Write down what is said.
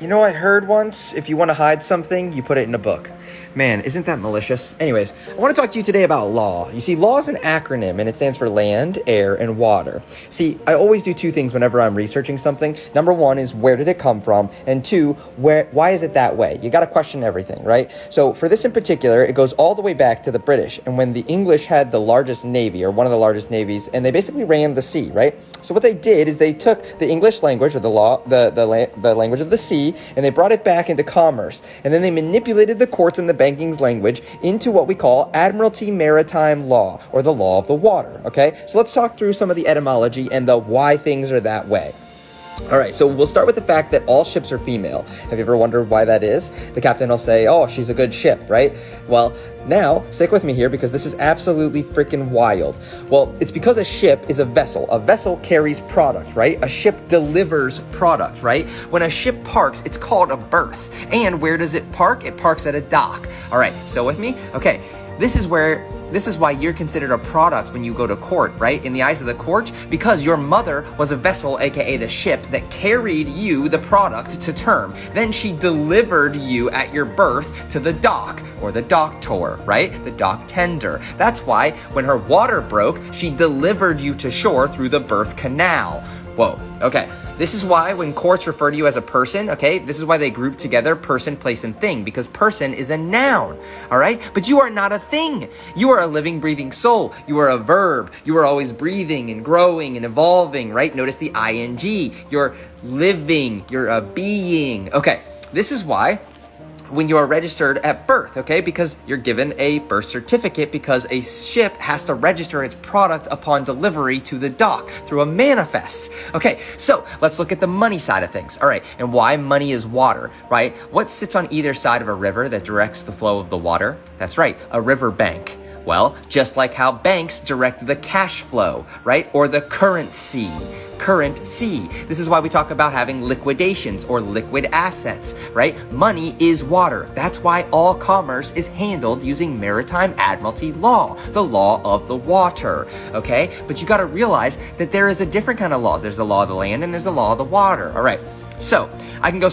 You know, I heard once, if you want to hide something, you put it in a book. Man, isn't that malicious? Anyways, I want to talk to you today about law. You see, law is an acronym, and it stands for land, air, and water. See, I always do two things whenever I'm researching something. Number one is, where did it come from? And two, why is it that way? You got to question everything, right? So for this in particular, it goes all the way back to the British, and when the English had the largest navy, or one of the largest navies, and they basically ran the sea, right? So what they did is they took the English language, or the language of the sea, and they brought it back into commerce. And then they manipulated the courts and the banking's language into what we call Admiralty Maritime Law, or the law of the water, okay? So let's talk through some of the etymology and the why things are that way. All right, so we'll start with the fact that all ships are female. Have you ever wondered why that is? The captain will say, oh, she's a good ship, right? Well, now, stick with me here because this is absolutely freaking wild. Well, it's because a ship is a vessel. A vessel carries product, right? A ship delivers product, right? When a ship parks, it's called a berth. And where does it park? It parks at a dock. All right, still with me? Okay, this is why you're considered a product when you go to court, right? In the eyes of the court, because your mother was a vessel, aka the ship, that carried you, the product, to term. Then she delivered you at your berth to the dock, or the doctor, right? The dock tender. That's why when her water broke, she delivered you to shore through the berth canal. Whoa, okay. This is why when courts refer to you as a person, okay, this is why they group together person, place, and thing, because person is a noun, all right? But you are not a thing. You are a living, breathing soul. You are a verb. You are always breathing and growing and evolving, right? Notice the ing. You're living. You're a being. Okay, this is why when you are registered at birth, okay? Because you're given a birth certificate because a ship has to register its product upon delivery to the dock through a manifest. Okay, so let's look at the money side of things. All right, and why money is water, right? What sits on either side of a river that directs the flow of the water? That's right, a river bank. Well, just like how banks direct the cash flow, right? Or the currency. This is why we talk about having liquidations or liquid assets, right? Money is water. That's why all commerce is handled using maritime admiralty law, the law of the water, okay? But you got to realize that there is a different kind of laws. There's the law of the land and there's the law of the water, all right? So I can go